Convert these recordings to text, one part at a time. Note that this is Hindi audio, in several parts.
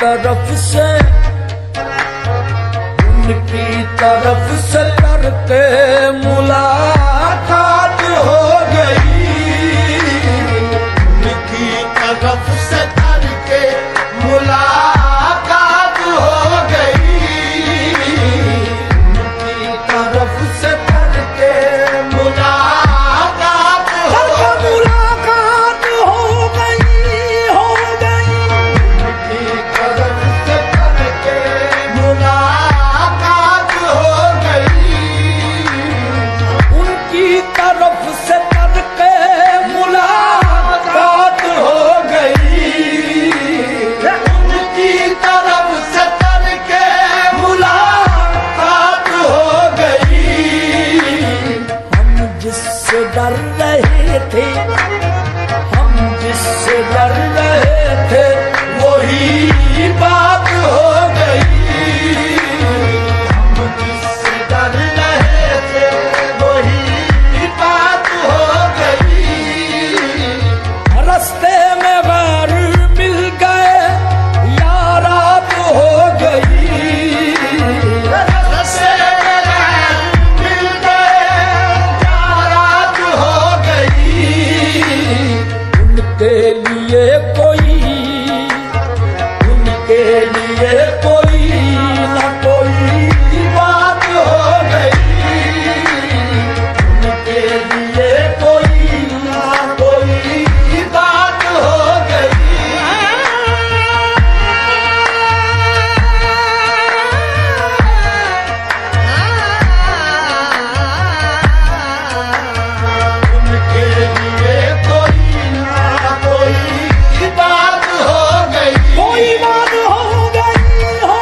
तरफ से करके मुलाकात हो गई, उनकी तरफ से करके मुलाकात हो गई, उनकी तरफ से करके मुलाकात हो गई, मुलाकात हो गई, हो गई। उनकी तरफ से करके मुलाकात हो गई, उनकी तरफ से करके मुलाकात हो गई, उनकी तरफ से करके मुलाकात हो गई। हम जिससे डर रहे थे, हम जिससे डर रहे थे, वही बात हो गई, हम जिससे डर रहे थे वही बात हो गई। रास्ते में गैर मिल गए, यारात हो गई, रस्ते में मिल गए, यारात हो गई, उनके लिए कोई, उनके लिए कोई न कोई बात हो गई, उनके लिए कोई ना कोई बात हो गई। उनके लिए कोई ना कोई बात हो गई, कोई बात हो गई, हो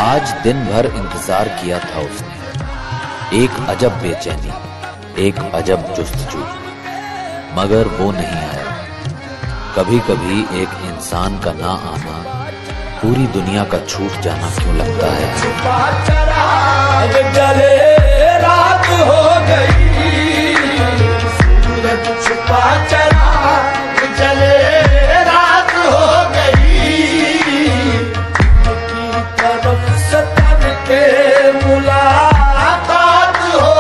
आज दिन भर इंतजार किया था उसने, एक अजब बेचैनी, एक अजब जुस्तजू, मगर वो नहीं आया। कभी कभी एक इंसान का ना आना पूरी दुनिया का छूट जाना क्यों लगता है। छुपा चराग जले रात हो गई, सूरज छुपा चराग जले रात हो गई, की तरफ से तन के मुलाकात हो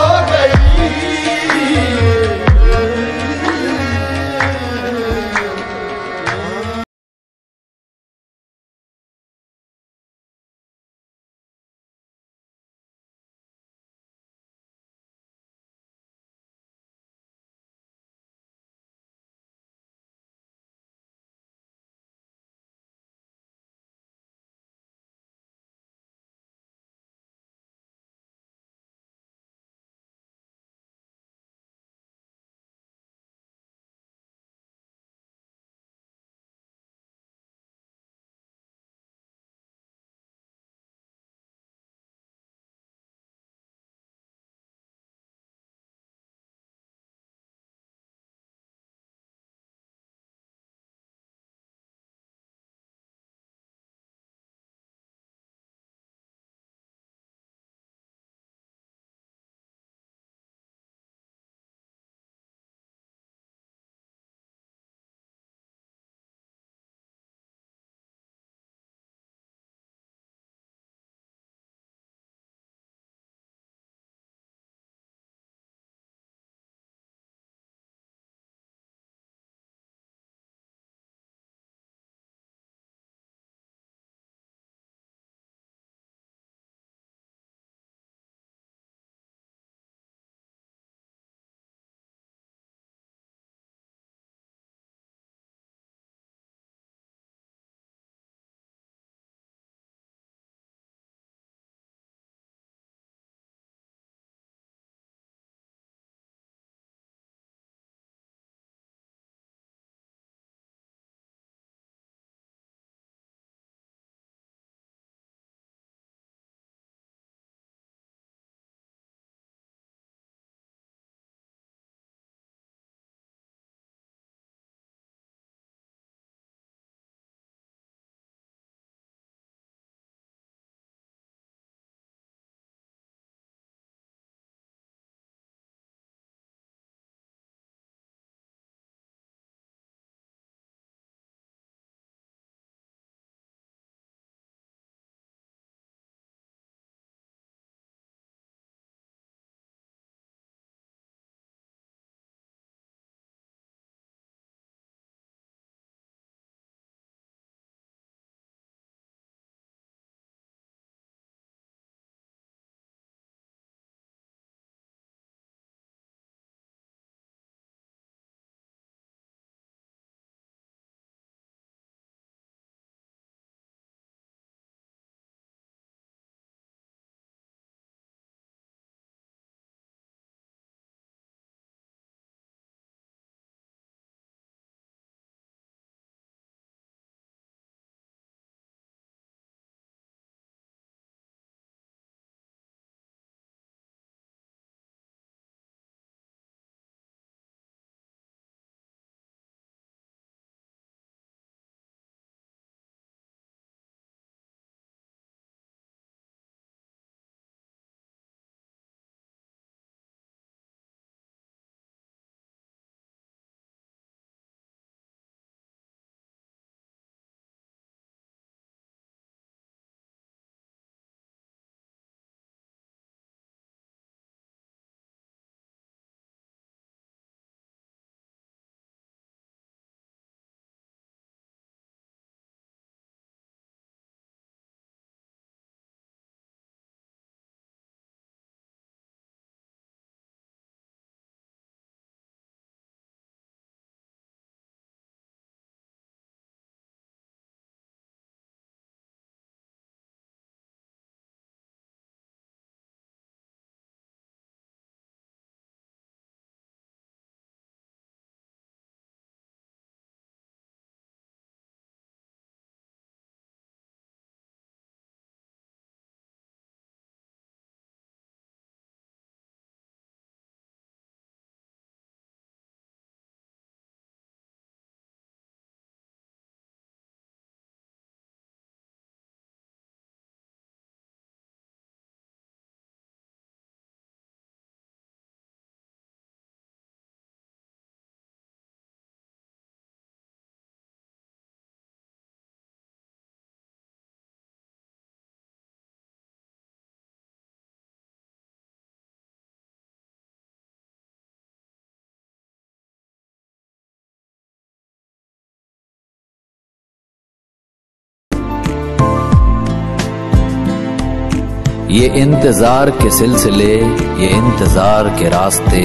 ये इंतजार के सिलसिले, ये इंतजार के रास्ते,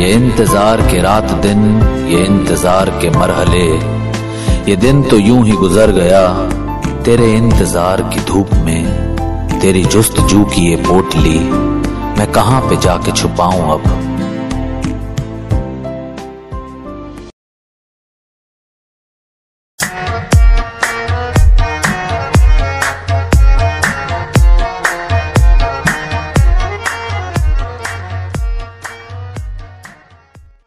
ये इंतजार के रात दिन, ये इंतजार के मरहले, ये दिन तो यूं ही गुजर गया तेरे इंतजार की धूप में। तेरी जुस्तजू की ये पोटली मैं कहां पे जाके छुपाऊं अब।